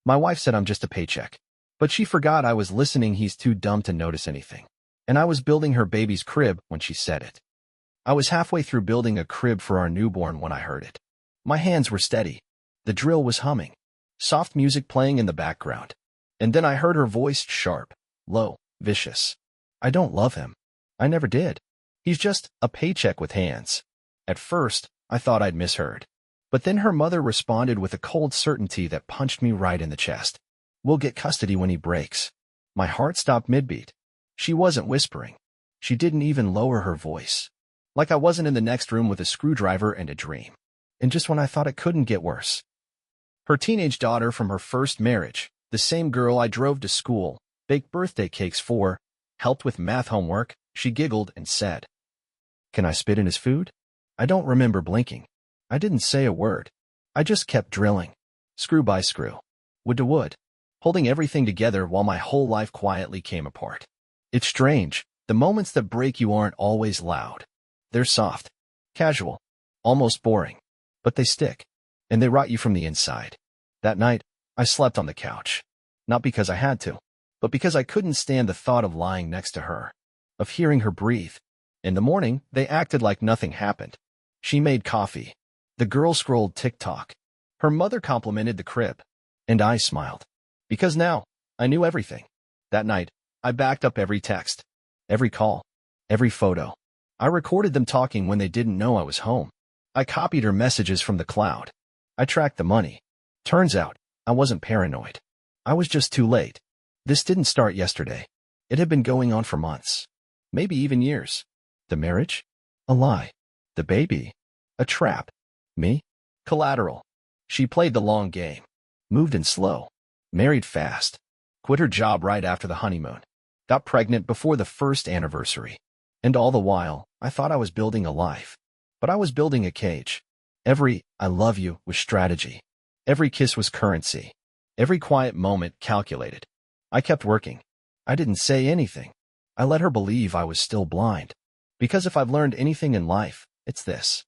My wife said I'm just a paycheck. But she forgot I was listening. He's too dumb to notice anything. And I was building her baby's crib when she said it. I was halfway through building a crib for our newborn when I heard it. My hands were steady. The drill was humming. Soft music playing in the background. And then I heard her voice, sharp, low, vicious. I don't love him. I never did. He's just a paycheck with hands. At first, I thought I'd misheard. But then her mother responded with a cold certainty that punched me right in the chest. We'll get custody when he breaks. My heart stopped mid-beat. She wasn't whispering. She didn't even lower her voice. Like I wasn't in the next room with a screwdriver and a dream. And just when I thought it couldn't get worse. Her teenage daughter from her first marriage, the same girl I drove to school, baked birthday cakes for, helped with math homework, she giggled and said, "Can I spit in his food?" I don't remember blinking. I didn't say a word. I just kept drilling. Screw by screw. Wood to wood. Holding everything together while my whole life quietly came apart. It's strange. The moments that break you aren't always loud. They're soft, casual, almost boring. But they stick. And they rot you from the inside. That night, I slept on the couch. Not because I had to, but because I couldn't stand the thought of lying next to her, of hearing her breathe. In the morning, they acted like nothing happened. She made coffee. The girl scrolled TikTok. Her mother complimented the crib. And I smiled. Because now, I knew everything. That night, I backed up every text, every call, every photo. I recorded them talking when they didn't know I was home. I copied her messages from the cloud. I tracked the money. Turns out, I wasn't paranoid. I was just too late. This didn't start yesterday. It had been going on for months. Maybe even years. The marriage? A lie. The baby? A trap. Me? Collateral. She played the long game. Moved in slow. Married fast. Quit her job right after the honeymoon. Got pregnant before the first anniversary. And all the while, I thought I was building a life. But I was building a cage. Every "I love you" was strategy. Every kiss was currency. Every quiet moment calculated. I kept working. I didn't say anything. I let her believe I was still blind. Because if I've learned anything in life, it's this.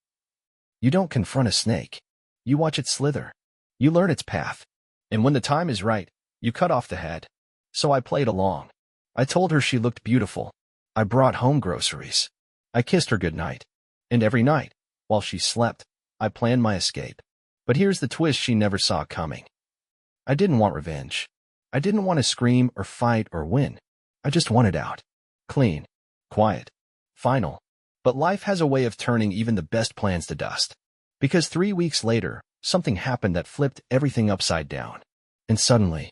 You don't confront a snake. You watch it slither. You learn its path. And when the time is right, you cut off the head. So I played along. I told her she looked beautiful. I brought home groceries. I kissed her goodnight. And every night, while she slept, I planned my escape. But here's the twist she never saw coming. I didn't want revenge. I didn't want to scream or fight or win. I just wanted out. Clean. Quiet. Final. But life has a way of turning even the best plans to dust. Because 3 weeks later, something happened that flipped everything upside down. And suddenly,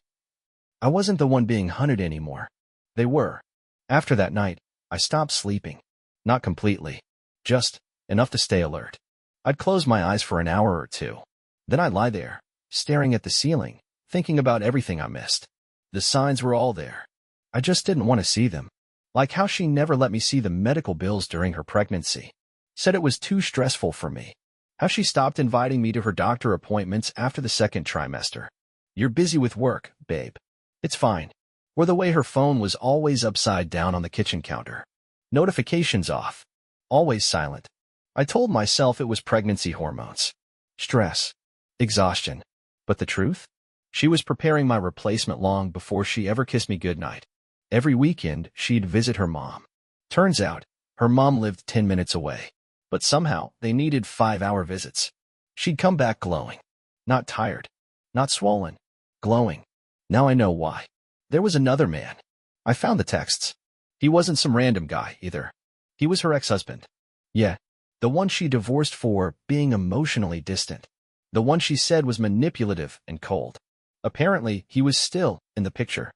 I wasn't the one being hunted anymore. They were. After that night, I stopped sleeping. Not completely. Just enough to stay alert. I'd close my eyes for an hour or two. Then I'd lie there, staring at the ceiling, thinking about everything I missed. The signs were all there. I just didn't want to see them. Like how she never let me see the medical bills during her pregnancy. Said it was too stressful for me. How she stopped inviting me to her doctor appointments after the second trimester. You're busy with work, babe. It's fine. Or the way her phone was always upside down on the kitchen counter. Notifications off. Always silent. I told myself it was pregnancy hormones. Stress. Exhaustion. But the truth? She was preparing my replacement long before she ever kissed me goodnight. Every weekend, she'd visit her mom. Turns out, her mom lived 10 minutes away. But somehow, they needed 5-hour visits. She'd come back glowing. Not tired. Not swollen. Glowing. Now I know why. There was another man. I found the texts. He wasn't some random guy, either. He was her ex-husband. Yeah, the one she divorced for being emotionally distant. The one she said was manipulative and cold. Apparently, he was still in the picture.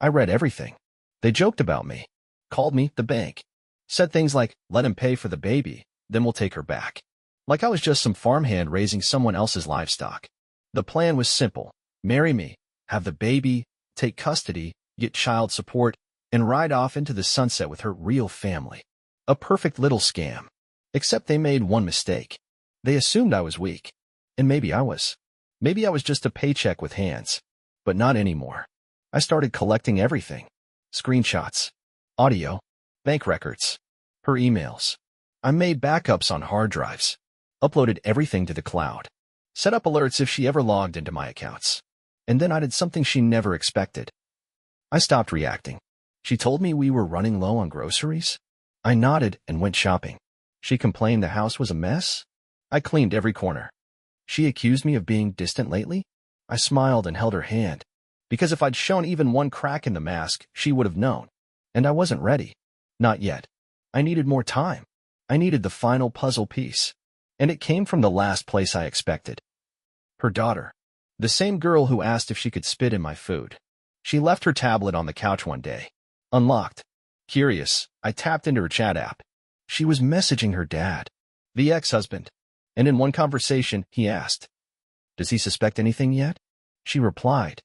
I read everything. They joked about me. Called me the bank. Said things like, let him pay for the baby, then we'll take her back. Like I was just some farmhand raising someone else's livestock. The plan was simple. Marry me, have the baby, take custody, get child support, and ride off into the sunset with her real family. A perfect little scam. Except they made one mistake. They assumed I was weak. And maybe I was. Maybe I was just a paycheck with hands. But not anymore. I started collecting everything. Screenshots. Audio. Bank records. Her emails. I made backups on hard drives. Uploaded everything to the cloud. Set up alerts if she ever logged into my accounts. And then I did something she never expected. I stopped reacting. She told me we were running low on groceries. I nodded and went shopping. She complained the house was a mess. I cleaned every corner. She accused me of being distant lately. I smiled and held her hand, because if I'd shown even one crack in the mask, she would have known. And I wasn't ready. Not yet. I needed more time. I needed the final puzzle piece. And it came from the last place I expected. Her daughter. The same girl who asked if she could spit in my food. She left her tablet on the couch one day. Unlocked. Curious, I tapped into her chat app. She was messaging her dad, the ex-husband. And in one conversation, he asked, "Does he suspect anything yet?" She replied,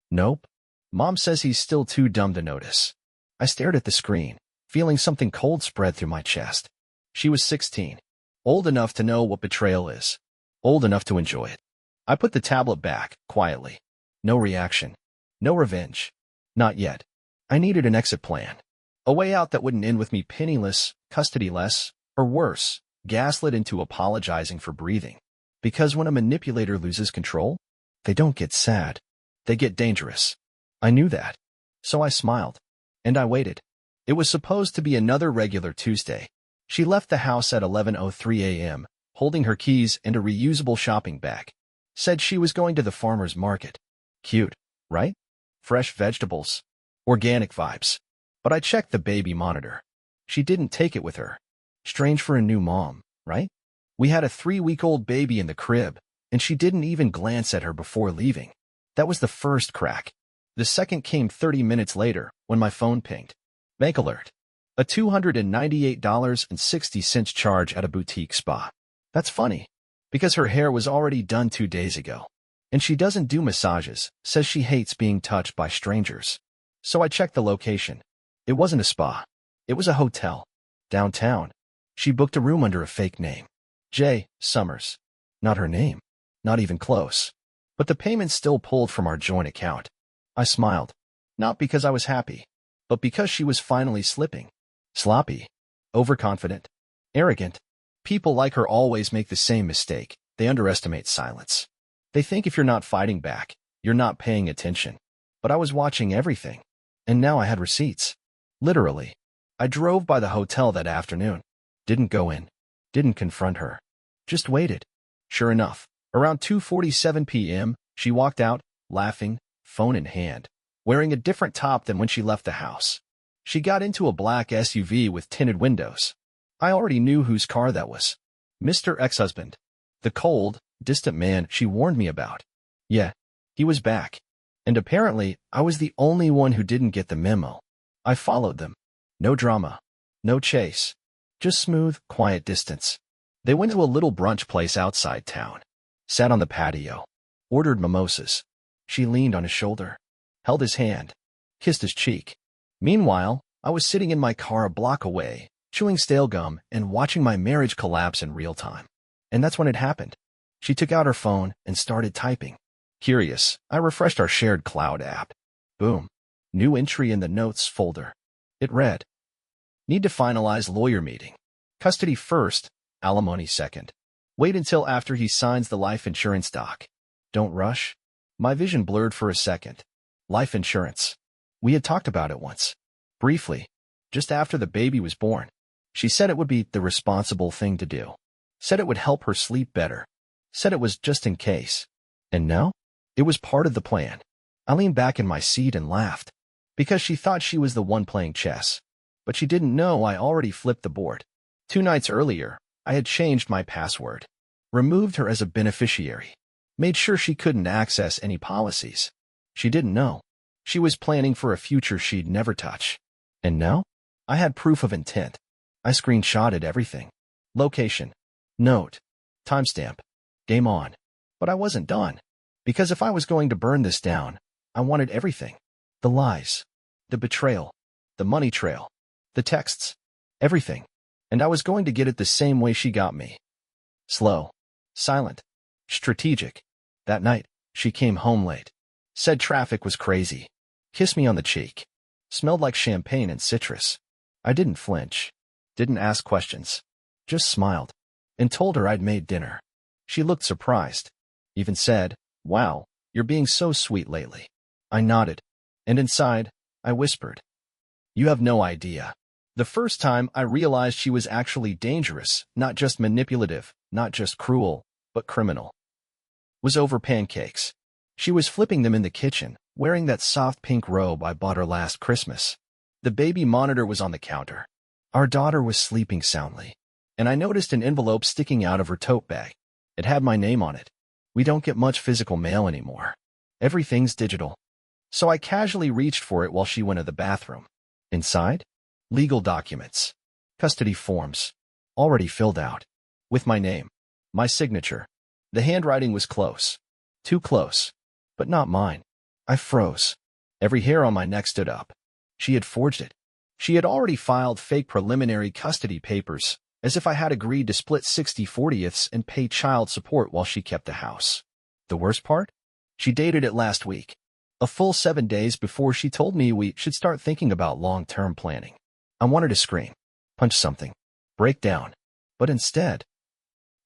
"Nope. Mom says he's still too dumb to notice." I stared at the screen, feeling something cold spread through my chest. She was 16, old enough to know what betrayal is, old enough to enjoy it. I put the tablet back, quietly. No reaction. No revenge. Not yet. I needed an exit plan. A way out that wouldn't end with me penniless, custody-less, or worse, gaslit into apologizing for breathing. Because when a manipulator loses control, they don't get sad. They get dangerous. I knew that. So I smiled. And I waited. It was supposed to be another regular Tuesday. She left the house at 11:03 a.m., holding her keys and a reusable shopping bag. Said she was going to the farmer's market. Cute, right? Fresh vegetables. Organic vibes. But I checked the baby monitor. She didn't take it with her. Strange for a new mom, right? We had a 3-week-old baby in the crib, and she didn't even glance at her before leaving. That was the first crack. The second came 30 minutes later, when my phone pinged. Bank alert. A $298.60 charge at a boutique spa. That's funny, because her hair was already done 2 days ago. And she doesn't do massages, says she hates being touched by strangers. So I checked the location. It wasn't a spa. It was a hotel. Downtown. She booked a room under a fake name. J. Summers. Not her name. Not even close. But the payment still pulled from our joint account. I smiled. Not because I was happy, but because she was finally slipping. Sloppy. Overconfident. Arrogant. People like her always make the same mistake. They underestimate silence. They think if you're not fighting back, you're not paying attention. But I was watching everything. And now I had receipts. Literally. I drove by the hotel that afternoon. Didn't go in. Didn't confront her. Just waited. Sure enough, around 2:47 p.m., she walked out, laughing, phone in hand, wearing a different top than when she left the house. She got into a black SUV with tinted windows. I already knew whose car that was. Mr. Ex-husband. The cold, distant man she warned me about. Yeah, he was back. And apparently, I was the only one who didn't get the memo. I followed them. No drama. No chase. Just smooth, quiet distance. They went to a little brunch place outside town. Sat on the patio. Ordered mimosas. She leaned on his shoulder. Held his hand. Kissed his cheek. Meanwhile, I was sitting in my car a block away, chewing stale gum and watching my marriage collapse in real time. And that's when it happened. She took out her phone and started typing. Curious, I refreshed our shared cloud app. Boom. New entry in the notes folder. It read, "Need to finalize lawyer meeting. Custody first, alimony second. Wait until after he signs the life insurance doc. Don't rush." My vision blurred for a second. Life insurance. We had talked about it once. Briefly. Just after the baby was born. She said it would be the responsible thing to do. Said it would help her sleep better. Said it was just in case. And now? It was part of the plan. I leaned back in my seat and laughed. Because she thought she was the one playing chess. But she didn't know I already flipped the board. 2 nights earlier, I had changed my password. Removed her as a beneficiary. Made sure she couldn't access any policies. She didn't know. She was planning for a future she'd never touch. And now? I had proof of intent. I screenshotted everything. Location. Note. Timestamp. Game on. But I wasn't done. Because if I was going to burn this down, I wanted everything. The lies. The betrayal. The money trail. The texts. Everything. And I was going to get it the same way she got me. Slow. Silent. Strategic. That night, she came home late. Said traffic was crazy. Kissed me on the cheek. Smelled like champagne and citrus. I didn't flinch. Didn't ask questions. Just smiled. And told her I'd made dinner. She looked surprised. Even said, "Wow, You're being so sweet lately. I nodded, and inside, I whispered, you have no idea. The first time I realized she was actually dangerous, not just manipulative, not just cruel, but criminal, was over pancakes. She was flipping them in the kitchen, wearing that soft pink robe I bought her last Christmas. The baby monitor was on the counter. Our daughter was sleeping soundly, and I noticed an envelope sticking out of her tote bag. It had my name on it. We don't get much physical mail anymore. Everything's digital. So I casually reached for it while she went to the bathroom. Inside? Legal documents. Custody forms. Already filled out. With my name. My signature. The handwriting was close. Too close. But not mine. I froze. Every hair on my neck stood up. She had forged it. She had already filed fake preliminary custody papers, as if I had agreed to split 60/40ths and pay child support while she kept the house. The worst part? She dated it last week. A full 7 days before she told me we should start thinking about long-term planning. I wanted to scream, punch something, break down. But instead,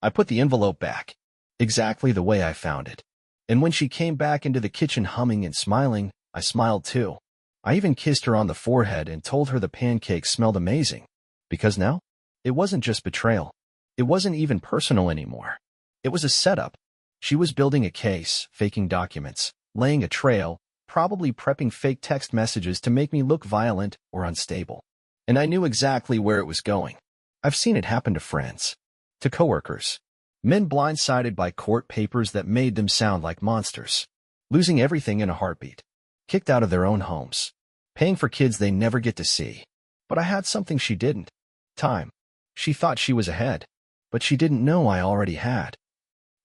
I put the envelope back, exactly the way I found it. And when she came back into the kitchen humming and smiling, I smiled too. I even kissed her on the forehead and told her the pancakes smelled amazing. Because now, it wasn't just betrayal. It wasn't even personal anymore. It was a setup. She was building a case, faking documents, laying a trail, probably prepping fake text messages to make me look violent or unstable. And I knew exactly where it was going. I've seen it happen to friends, to coworkers, men blindsided by court papers that made them sound like monsters, losing everything in a heartbeat, kicked out of their own homes, paying for kids they never get to see. But I had something she didn't. Time. She thought she was ahead, but she didn't know I already had.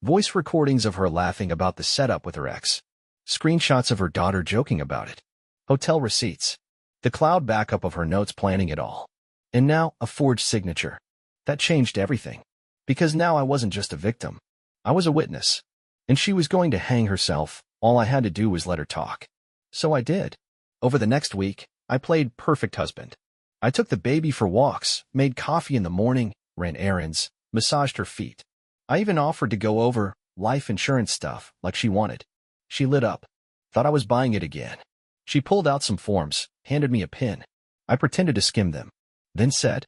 Voice recordings of her laughing about the setup with her ex, screenshots of her daughter joking about it, hotel receipts, the cloud backup of her notes planning it all. And now, a forged signature. That changed everything. Because now I wasn't just a victim. I was a witness. And she was going to hang herself. All I had to do was let her talk. So I did. Over the next week, I played perfect husband. I took the baby for walks, made coffee in the morning, ran errands, massaged her feet. I even offered to go over life insurance stuff like she wanted. She lit up. Thought I was buying it again. She pulled out some forms, handed me a pen. I pretended to skim them, then said,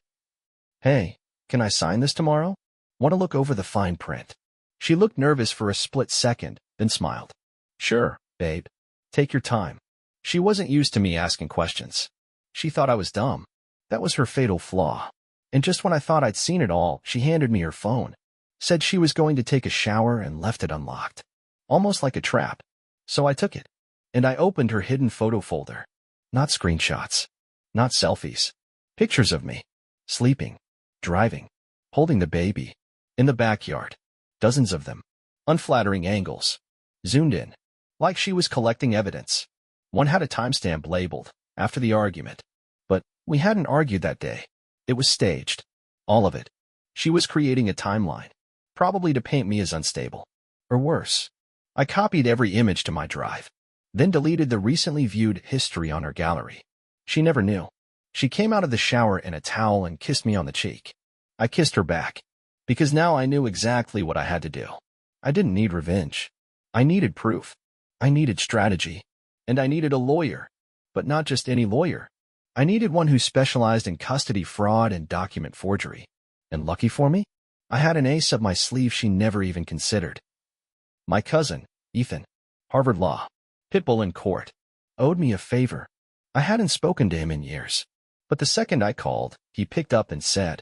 "Hey, can I sign this tomorrow? Want to look over the fine print." She looked nervous for a split second, then smiled. "Sure, babe. Take your time." She wasn't used to me asking questions. She thought I was dumb. That was her fatal flaw. And just when I thought I'd seen it all, she handed me her phone, said she was going to take a shower and left it unlocked. Almost like a trap. So I took it. And I opened her hidden photo folder. Not screenshots. Not selfies. Pictures of me. Sleeping. Driving. Holding the baby. In the backyard. Dozens of them. Unflattering angles. Zoomed in. Like she was collecting evidence. One had a timestamp labeled, after the argument. But we hadn't argued that day. It was staged. All of it. She was creating a timeline. Probably to paint me as unstable. Or worse. I copied every image to my drive. Then deleted the recently viewed history on her gallery. She never knew. She came out of the shower in a towel and kissed me on the cheek. I kissed her back. Because now I knew exactly what I had to do. I didn't need revenge. I needed proof. I needed strategy. And I needed a lawyer. But not just any lawyer. I needed one who specialized in custody fraud and document forgery. And lucky for me, I had an ace up my sleeve she never even considered. My cousin, Ethan, Harvard Law, pitbull in court, owed me a favor. I hadn't spoken to him in years. But the second I called, he picked up and said,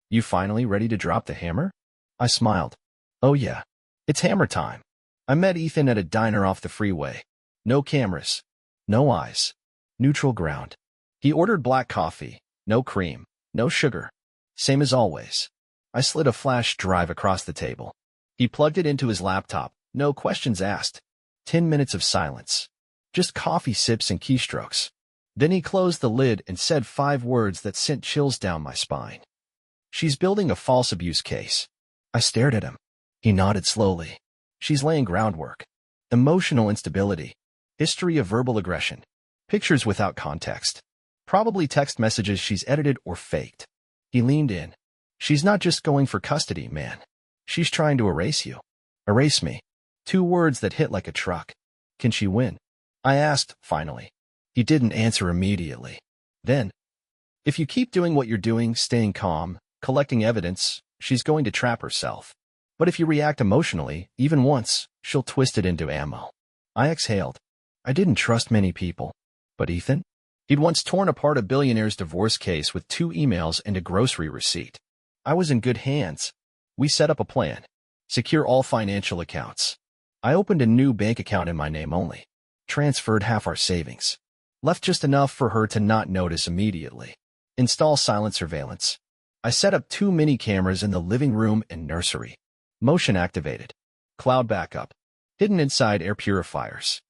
"You finally ready to drop the hammer?" I smiled. "Oh yeah, it's hammer time." I met Ethan at a diner off the freeway. No cameras. No eyes. Neutral ground. He ordered black coffee. No cream. No sugar. Same as always. I slid a flash drive across the table. He plugged it into his laptop. No questions asked. 10 minutes of silence. Just coffee sips and keystrokes. Then he closed the lid and said 5 words that sent chills down my spine. "She's building a false abuse case." I stared at him. He nodded slowly. "She's laying groundwork. Emotional instability. History of verbal aggression. Pictures without context. Probably text messages she's edited or faked." He leaned in. "She's not just going for custody, man. She's trying to erase you. Erase me. 2 words that hit like a truck. Can she win? I asked, finally. He didn't answer immediately. Then, if you keep doing what you're doing, staying calm, collecting evidence, she's going to trap herself. But if you react emotionally, even once, she'll twist it into ammo. I exhaled. I didn't trust many people. But Ethan? He'd once torn apart a billionaire's divorce case with 2 emails and a grocery receipt. I was in good hands. We set up a plan. Secure all financial accounts. I opened a new bank account in my name only. Transferred half our savings. Left just enough for her to not notice immediately. Install silent surveillance. I set up 2 mini cameras in the living room and nursery. Motion activated. Cloud backup. Hidden inside air purifiers.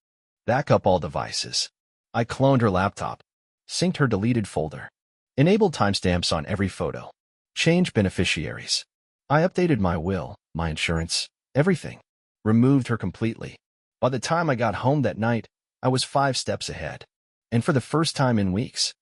Backup all devices. I cloned her laptop. Synced her deleted folder. Enabled timestamps on every photo. Changed beneficiaries. I updated my will, my insurance, everything. Removed her completely. By the time I got home that night, I was 5 steps ahead. And for the first time in weeks,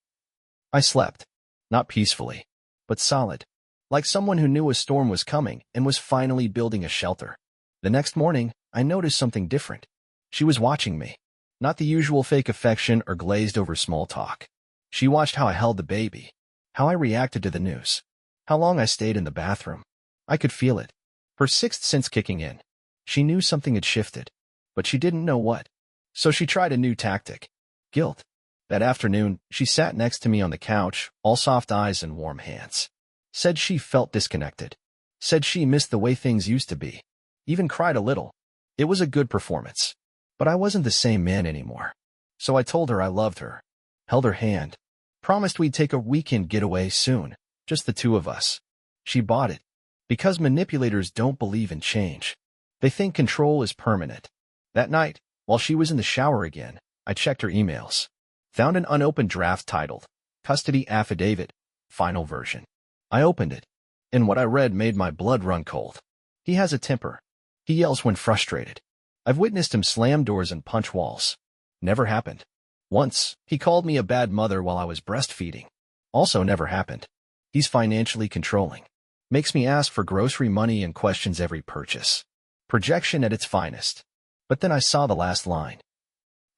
I slept. Not peacefully, but solid. Like someone who knew a storm was coming and was finally building a shelter. The next morning, I noticed something different. She was watching me. Not the usual fake affection or glazed-over small talk. She watched how I held the baby, how I reacted to the news, how long I stayed in the bathroom. I could feel it. Her 6th sense kicking in. She knew something had shifted, but she didn't know what. So she tried a new tactic. Guilt. That afternoon, she sat next to me on the couch, all soft eyes and warm hands. Said she felt disconnected. Said she missed the way things used to be. Even cried a little. It was a good performance. But I wasn't the same man anymore. So I told her I loved her. Held her hand. Promised we'd take a weekend getaway soon. Just the 2 of us. She bought it. Because manipulators don't believe in change. They think control is permanent. That night, while she was in the shower again, I checked her emails. Found an unopened draft titled, Custody Affidavit, Final Version. I opened it, and what I read made my blood run cold. He has a temper. He yells when frustrated. I've witnessed him slam doors and punch walls. Never happened. Once, he called me a bad mother while I was breastfeeding. Also never happened. He's financially controlling. Makes me ask for grocery money and questions every purchase. Projection at its finest. But then I saw the last line.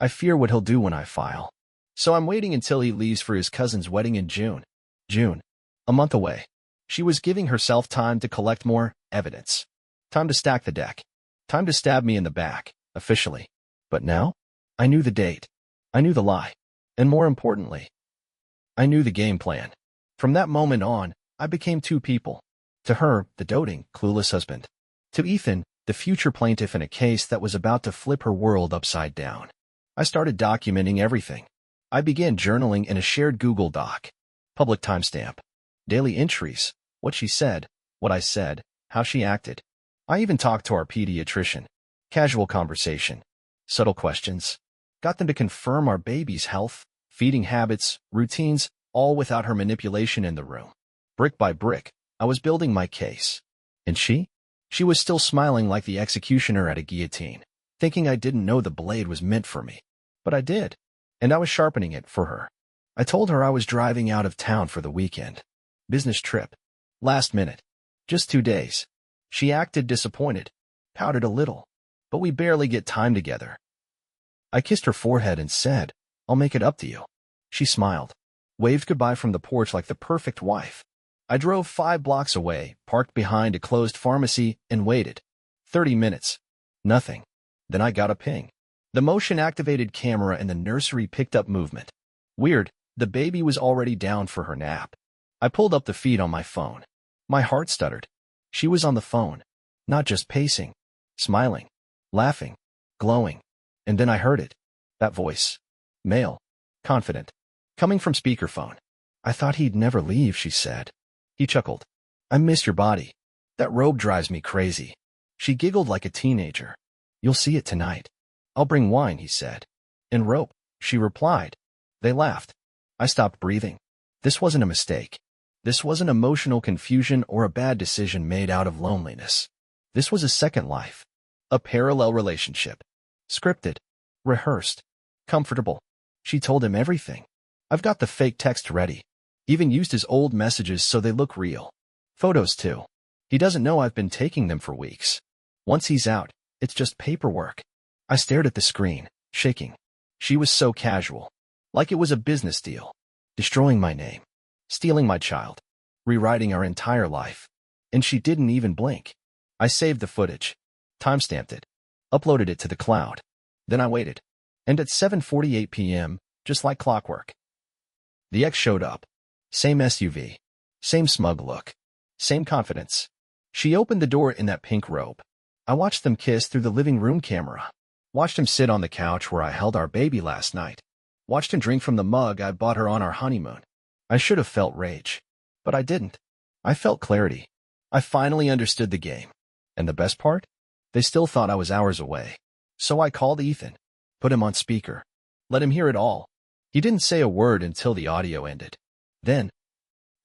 I fear what he'll do when I file. So I'm waiting until he leaves for his cousin's wedding in June. June. A month away. She was giving herself time to collect more evidence. Time to stack the deck. Time to stab me in the back, officially. But now? I knew the date. I knew the lie. And more importantly, I knew the game plan. From that moment on, I became 2 people. To her, the doting, clueless husband. To Ethan, the future plaintiff in a case that was about to flip her world upside down. I started documenting everything. I began journaling in a shared Google Doc. Public timestamp. Daily entries. What she said, what I said, how she acted. I even talked to our pediatrician. Casual conversation. Subtle questions. Got them to confirm our baby's health, feeding habits, routines, all without her manipulation in the room. Brick by brick, I was building my case. And she? She was still smiling like the executioner at a guillotine, thinking I didn't know the blade was meant for me. But I did. And I was sharpening it for her. I told her I was driving out of town for the weekend. Business trip. Last minute. Just 2 days. She acted disappointed. Pouted a little. But we barely get time together. I kissed her forehead and said, I'll make it up to you. She smiled. Waved goodbye from the porch like the perfect wife. I drove 5 blocks away, parked behind a closed pharmacy, and waited. 30 minutes. Nothing. Then I got a ping. The motion-activated camera in the nursery picked up movement. Weird, the baby was already down for her nap. I pulled up the feed on my phone. My heart stuttered. She was on the phone. Not just pacing. Smiling. Laughing. Glowing. And then I heard it. That voice. Male. Confident. Coming from speakerphone. I thought he'd never leave, she said. He chuckled. I miss your body. That robe drives me crazy. She giggled like a teenager. You'll see it tonight. I'll bring wine, he said. And rope, she replied. They laughed. I stopped breathing. This wasn't a mistake. This wasn't emotional confusion or a bad decision made out of loneliness. This was a second life. A parallel relationship. Scripted. Rehearsed. Comfortable. She told him everything. I've got the fake text ready. Even used his old messages so they look real. Photos too. He doesn't know I've been taking them for weeks. Once he's out, It's just paperwork. I stared at the screen, shaking. She was so casual. Like it was a business deal. Destroying my name. Stealing my child. Rewriting our entire life. And she didn't even blink. I saved the footage. Timestamped it. Uploaded it to the cloud. Then I waited. And at 7:48 p.m., just like clockwork, the ex showed up. Same SUV. Same smug look. Same confidence. She opened the door in that pink robe. I watched them kiss through the living room camera. Watched him sit on the couch where I held our baby last night. Watched him drink from the mug I bought her on our honeymoon. I should have felt rage. But I didn't. I felt clarity. I finally understood the game. And the best part? They still thought I was hours away. So I called Ethan. Put him on speaker. Let him hear it all. He didn't say a word until the audio ended. Then,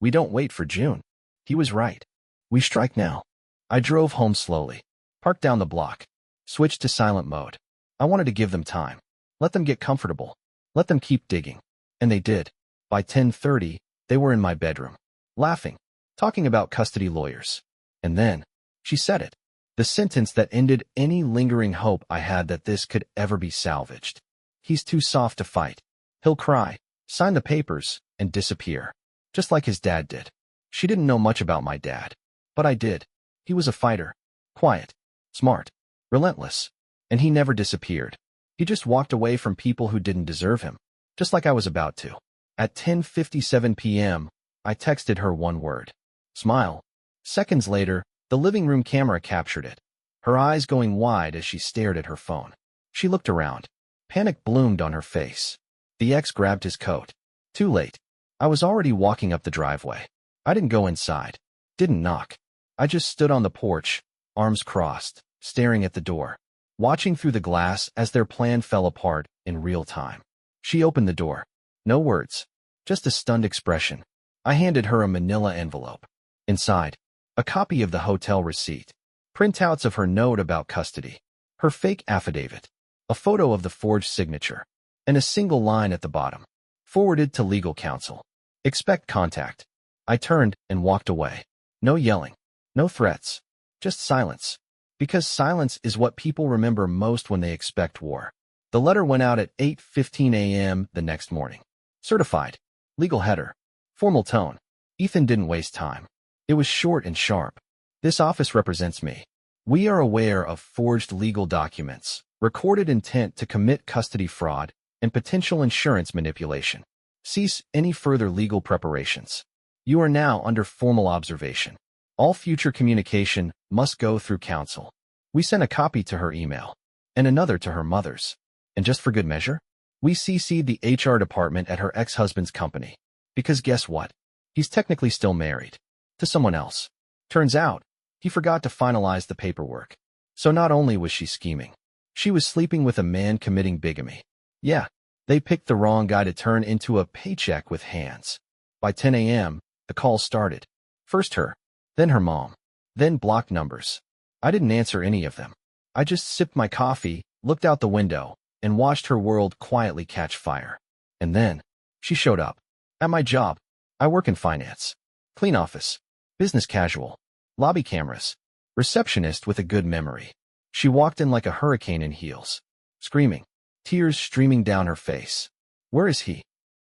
we don't wait for June. He was right. We strike now. I drove home slowly. Parked down the block. Switched to silent mode. I wanted to give them time. Let them get comfortable. Let them keep digging. And they did. By 10:30, they were in my bedroom. Laughing. Talking about custody lawyers. And then, she said it. The sentence that ended any lingering hope I had that this could ever be salvaged. He's too soft to fight. He'll cry, sign the papers, and disappear. Just like his dad did. She didn't know much about my dad. But I did. He was a fighter. Quiet. Smart. Relentless. And he never disappeared. He just walked away from people who didn't deserve him. Just like I was about to. At 10:57 p.m., I texted her one word. Smile. Seconds later, the living room camera captured it. Her eyes going wide as she stared at her phone. She looked around. Panic bloomed on her face. The ex grabbed his coat. Too late. I was already walking up the driveway. I didn't go inside. Didn't knock. I just stood on the porch, arms crossed, staring at the door, watching through the glass as their plan fell apart in real time. She opened the door. No words. Just a stunned expression. I handed her a manila envelope. Inside, a copy of the hotel receipt, printouts of her note about custody, her fake affidavit, a photo of the forged signature, and a single line at the bottom. Forwarded to legal counsel. Expect contact. I turned and walked away. No yelling. No threats. Just silence. Because silence is what people remember most when they expect war. The letter went out at 8:15 a.m. the next morning. Certified. Legal header. Formal tone. Ethan didn't waste time. It was short and sharp. This office represents me. We are aware of forged legal documents, recorded intent to commit custody fraud, and potential insurance manipulation. Cease any further legal preparations. You are now under formal observation. All future communication must go through counsel. We sent a copy to her email, and another to her mother's. And just for good measure, we CC'd the HR department at her ex-husband's company. Because guess what? He's technically still married. To someone else. Turns out, he forgot to finalize the paperwork. So not only was she scheming, she was sleeping with a man committing bigamy. Yeah, they picked the wrong guy to turn into a paycheck with hands. By 10 a.m., the calls started. First her, then her mom, then blocked numbers. I didn't answer any of them. I just sipped my coffee, looked out the window, and watched her world quietly catch fire. And then, she showed up. At my job. I work in finance. Clean office. Business casual. Lobby cameras. Receptionist with a good memory. She walked in like a hurricane in heels. Screaming. Tears streaming down her face. Where is he?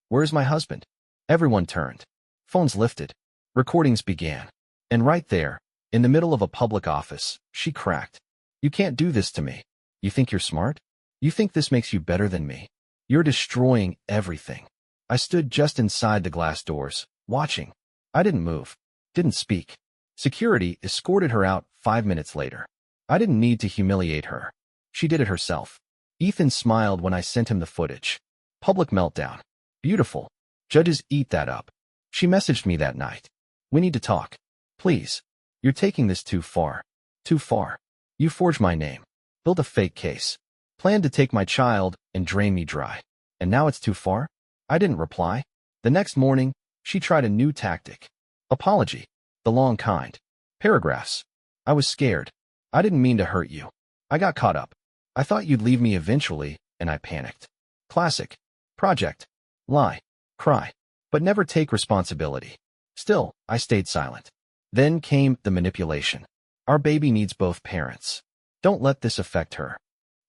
Where is my husband? Everyone turned. Phones lifted. Recordings began. And right there, in the middle of a public office, she cracked. You can't do this to me. You think you're smart? You think this makes you better than me? You're destroying everything. I stood just inside the glass doors, watching. I didn't move. Didn't speak. Security escorted her out 5 minutes later. I didn't need to humiliate her. She did it herself. Ethan smiled when I sent him the footage. Public meltdown. Beautiful. Judges eat that up. She messaged me that night. We need to talk. Please. You're taking this too far. Too far. You forged my name. Built a fake case. Planned to take my child and drain me dry. And now it's too far? I didn't reply. The next morning, she tried a new tactic. Apology. The long kind. Paragraphs. I was scared. I didn't mean to hurt you. I got caught up. I thought you'd leave me eventually, and I panicked. Classic. Project. Lie. Cry. But never take responsibility. Still, I stayed silent. Then came the manipulation. Our baby needs both parents. Don't let this affect her.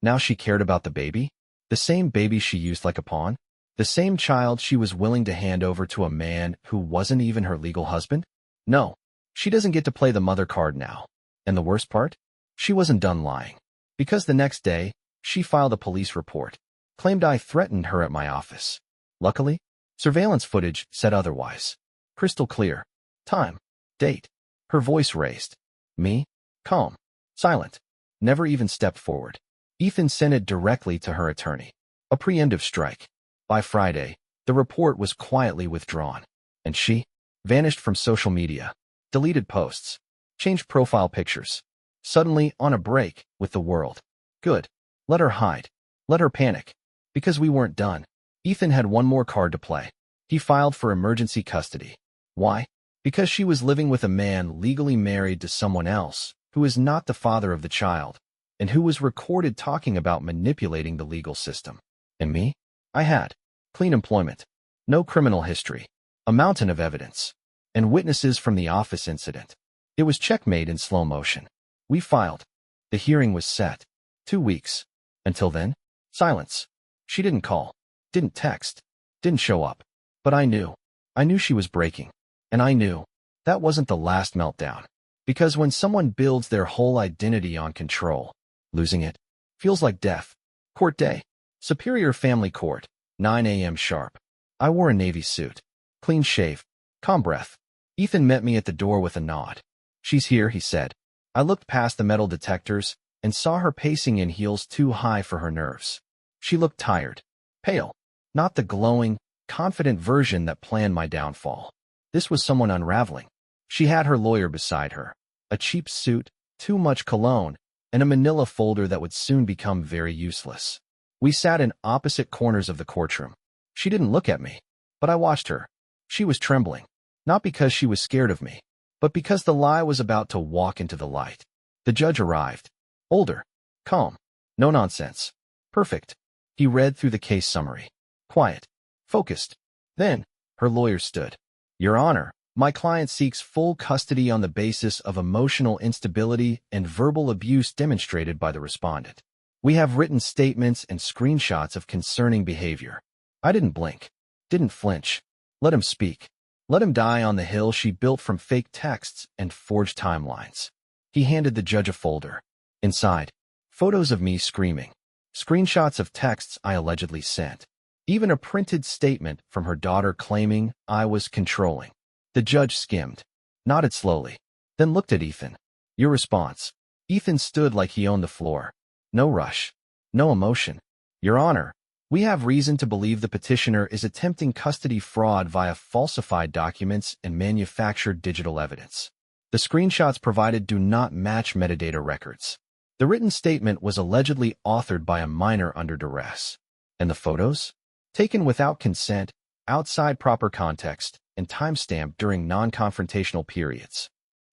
Now she cared about the baby? The same baby she used like a pawn? The same child she was willing to hand over to a man who wasn't even her legal husband? No, she doesn't get to play the mother card now. And the worst part? She wasn't done lying. Because the next day, she filed a police report, claimed I threatened her at my office. Luckily, surveillance footage said otherwise. Crystal clear. Time. Date. Her voice raised. Me? Calm. Silent. Never even stepped forward. Ethan sent it directly to her attorney. A preemptive strike. By Friday, the report was quietly withdrawn. And she vanished from social media, deleted posts, changed profile pictures. Suddenly on a break with the world. Good. Let her hide. Let her panic. Because we weren't done. Ethan had one more card to play. He filed for emergency custody. Why? Because she was living with a man legally married to someone else, who is not the father of the child, and who was recorded talking about manipulating the legal system. And me? I had clean employment, no criminal history, a mountain of evidence, and witnesses from the office incident. It was checkmate in slow motion. We filed. The hearing was set. 2 weeks. Until then, silence. She didn't call, didn't text, didn't show up. But I knew. I knew she was breaking. And I knew that wasn't the last meltdown. Because when someone builds their whole identity on control, losing it feels like death. Court day. Superior Family Court. 9 a.m. sharp. I wore a navy suit. Clean shave. Calm breath. Ethan met me at the door with a nod. She's here, he said. I looked past the metal detectors and saw her pacing in heels too high for her nerves. She looked tired. Pale. Not the glowing, confident version that planned my downfall. This was someone unraveling. She had her lawyer beside her. A cheap suit, too much cologne, and a manila folder that would soon become very useless. We sat in opposite corners of the courtroom. She didn't look at me, but I watched her. She was trembling. Not because she was scared of me, but because the lie was about to walk into the light. The judge arrived. Older. Calm. No nonsense. Perfect. He read through the case summary. Quiet. Focused. Then, her lawyer stood. Your Honor, my client seeks full custody on the basis of emotional instability and verbal abuse demonstrated by the respondent. We have written statements and screenshots of concerning behavior. I didn't blink. Didn't flinch. Let him speak. Let him die on the hill she built from fake texts and forged timelines. He handed the judge a folder. Inside, photos of me screaming. Screenshots of texts I allegedly sent. Even a printed statement from her daughter claiming I was controlling. The judge skimmed, nodded slowly, then looked at Ethan. Your response. Ethan stood like he owned the floor. No rush. No emotion. Your Honor, we have reason to believe the petitioner is attempting custody fraud via falsified documents and manufactured digital evidence. The screenshots provided do not match metadata records. The written statement was allegedly authored by a minor under duress. And the photos? Taken without consent, outside proper context, and timestamped during non-confrontational periods.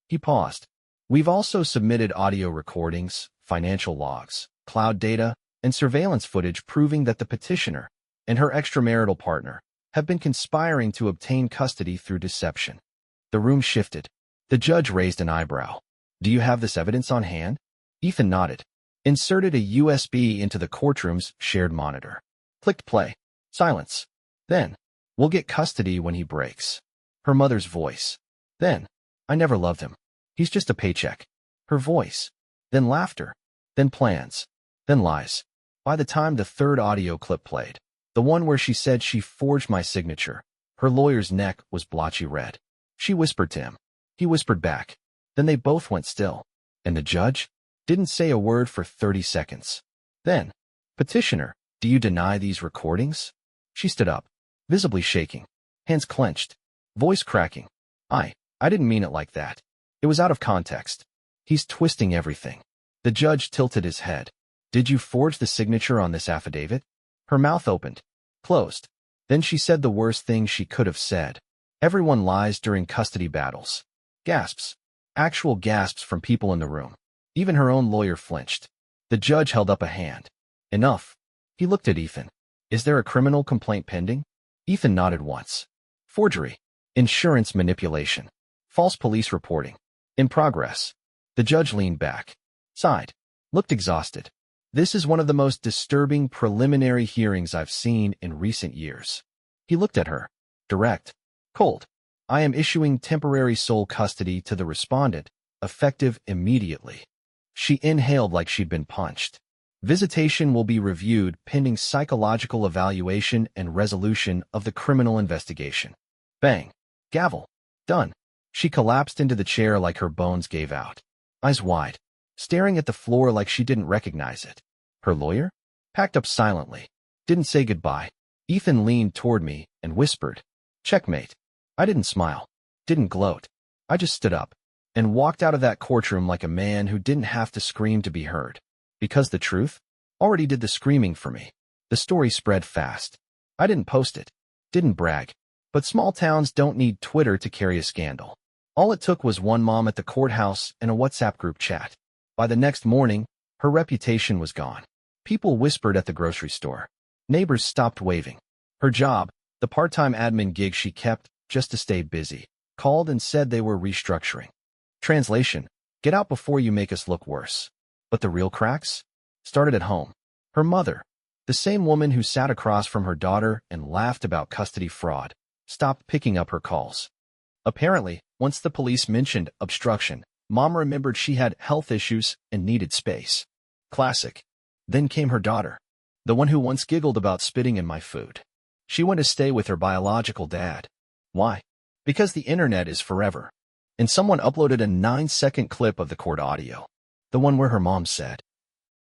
He paused. We've also submitted audio recordings, financial logs, cloud data, and surveillance footage proving that the petitioner and her extramarital partner have been conspiring to obtain custody through deception. The room shifted. The judge raised an eyebrow. Do you have this evidence on hand? Ethan nodded. Inserted a USB into the courtroom's shared monitor. Clicked play. Silence. Then, we'll get custody when he breaks. Her mother's voice. Then, I never loved him. He's just a paycheck. Her voice. Then laughter. Then plans. Then lies. By the time the third audio clip played, the one where she said she forged my signature, her lawyer's neck was blotchy red. She whispered to him. He whispered back. Then they both went still. And the judge didn't say a word for 30 seconds. Then, petitioner, do you deny these recordings? She stood up, visibly shaking, hands clenched, voice cracking. I didn't mean it like that. It was out of context. He's twisting everything. The judge tilted his head. Did you forge the signature on this affidavit? Her mouth opened, closed. Then she said the worst thing she could have said. Everyone lies during custody battles. Gasps. Actual gasps from people in the room. Even her own lawyer flinched. The judge held up a hand. Enough. He looked at Ethan. Is there a criminal complaint pending? Ethan nodded once. Forgery. Insurance manipulation. False police reporting. In progress. The judge leaned back. Sighed. looked exhausted. This is one of the most disturbing preliminary hearings I've seen in recent years. He looked at her. Direct. Cold. I am issuing temporary sole custody to the respondent, effective immediately. She inhaled like she'd been punched. Visitation will be reviewed pending psychological evaluation and resolution of the criminal investigation. Bang. Gavel. Done. She collapsed into the chair like her bones gave out. Eyes wide, staring at the floor like she didn't recognize it. Her lawyer? Packed up silently. Didn't say goodbye. Ethan leaned toward me and whispered, "Checkmate." I didn't smile. Didn't gloat. I just stood up and walked out of that courtroom like a man who didn't have to scream to be heard. Because the truth already did the screaming for me. The story spread fast. I didn't post it. Didn't brag. But small towns don't need Twitter to carry a scandal. All it took was one mom at the courthouse and a WhatsApp group chat. By the next morning, her reputation was gone. People whispered at the grocery store. Neighbors stopped waving. Her job, the part-time admin gig she kept just to stay busy, called and said they were restructuring. Translation: get out before you make us look worse. But the real cracks started at home. Her mother, the same woman who sat across from her daughter and laughed about custody fraud, stopped picking up her calls. Apparently, once the police mentioned obstruction, Mom remembered she had health issues and needed space. Classic. Then came her daughter, the one who once giggled about spitting in my food. She went to stay with her biological dad. Why? Because the internet is forever. And someone uploaded a 9-second clip of the court audio. The one where her mom said,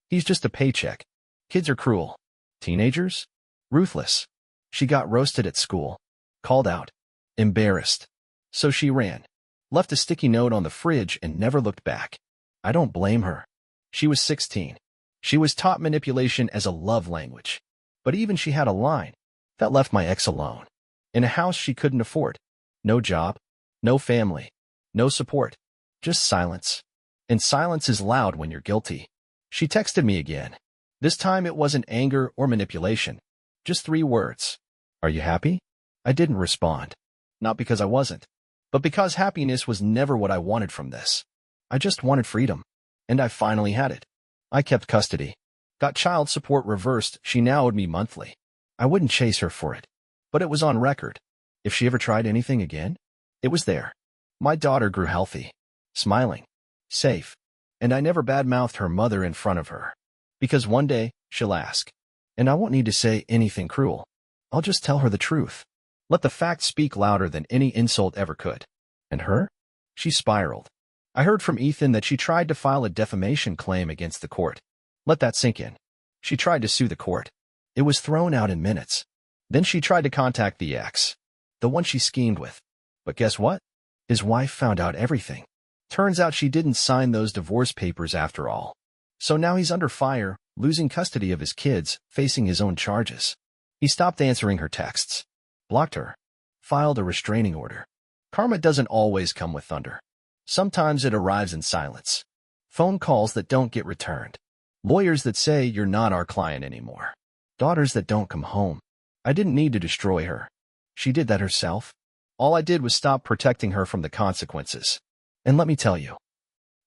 "He's just a paycheck. Kids are cruel. Teenagers? Ruthless." She got roasted at school. Called out. Embarrassed. So she ran. Left a sticky note on the fridge and never looked back. I don't blame her. She was 16. She was taught manipulation as a love language. But even she had a line. That left my ex alone. In a house she couldn't afford. No job. No family. No support. Just silence. And silence is loud when you're guilty. She texted me again. This time it wasn't anger or manipulation. Just 3 words. "Are you happy?" I didn't respond. Not because I wasn't, but because happiness was never what I wanted from this. I just wanted freedom. And I finally had it. I kept custody. Got child support reversed. She now owed me monthly. I wouldn't chase her for it. But it was on record. If she ever tried anything again, it was there. My daughter grew healthy. Smiling. Safe. And I never badmouthed her mother in front of her. Because one day, she'll ask. And I won't need to say anything cruel. I'll just tell her the truth. Let the facts speak louder than any insult ever could. And her? She spiraled. I heard from Ethan that she tried to file a defamation claim against the court. Let that sink in. She tried to sue the court. It was thrown out in minutes. Then she tried to contact the ex. The one she schemed with. But guess what? His wife found out everything. Turns out she didn't sign those divorce papers after all. So now he's under fire, losing custody of his kids, facing his own charges. He stopped answering her texts. Blocked her. Filed a restraining order. Karma doesn't always come with thunder. Sometimes it arrives in silence. Phone calls that don't get returned. Lawyers that say you're not our client anymore. Daughters that don't come home. I didn't need to destroy her. She did that herself. All I did was stop protecting her from the consequences. And let me tell you,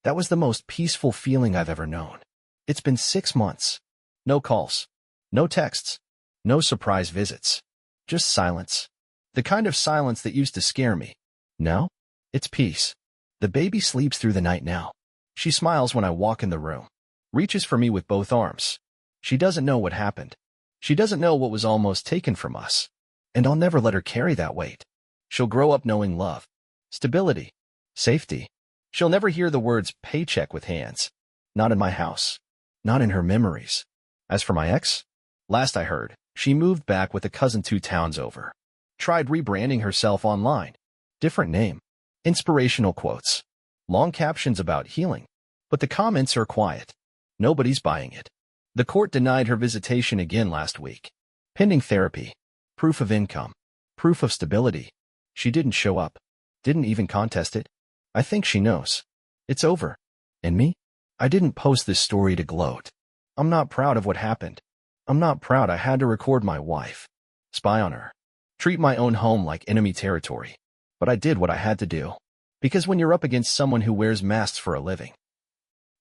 that was the most peaceful feeling I've ever known. It's been 6 months. No calls. No texts. No surprise visits. Just silence. The kind of silence that used to scare me. Now, it's peace. The baby sleeps through the night now. She smiles when I walk in the room. Reaches for me with both arms. She doesn't know what happened. She doesn't know what was almost taken from us. And I'll never let her carry that weight. She'll grow up knowing love, stability, safety. She'll never hear the words paycheck with hands. Not in my house. Not in her memories. As for my ex, last I heard, she moved back with a cousin 2 towns over. Tried rebranding herself online. Different name. Inspirational quotes. Long captions about healing. But the comments are quiet. Nobody's buying it. The court denied her visitation again last week. Pending therapy. Proof of income. Proof of stability. She didn't show up. Didn't even contest it. I think she knows. It's over. And me? I didn't post this story to gloat. I'm not proud of what happened. I'm not proud I had to record my wife. Spy on her. Treat my own home like enemy territory. But I did what I had to do. Because when you're up against someone who wears masks for a living,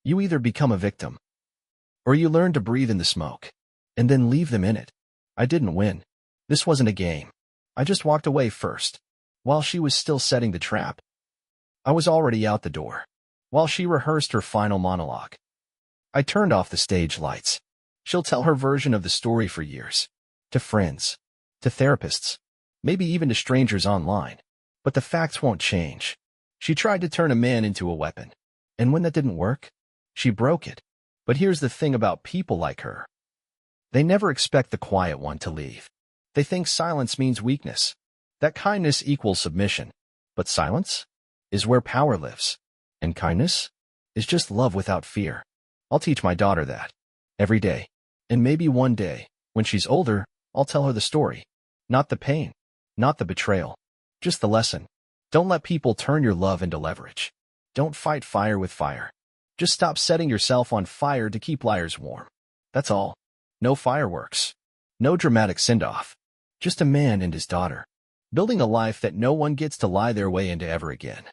you either become a victim Or you learn to breathe in the smoke and then leave them in it. I didn't win. This wasn't a game. I just walked away first, while she was still setting the trap. I was already out the door, while she rehearsed her final monologue. I turned off the stage lights. She'll tell her version of the story for years. To friends, to therapists, maybe even to strangers online. But the facts won't change. She tried to turn a man into a weapon. And when that didn't work, she broke it. But here's the thing about people like her. They never expect the quiet one to leave. They think silence means weakness, that kindness equals submission. But silence is where power lives. And kindness is just love without fear. I'll teach my daughter that. Every day. And maybe one day, when she's older, I'll tell her the story. Not the pain. Not the betrayal. Just the lesson. Don't let people turn your love into leverage. Don't fight fire with fire. Just stop setting yourself on fire to keep liars warm. That's all. No fireworks. No dramatic send-off. Just a man and his daughter, building a life that no one gets to lie their way into ever again.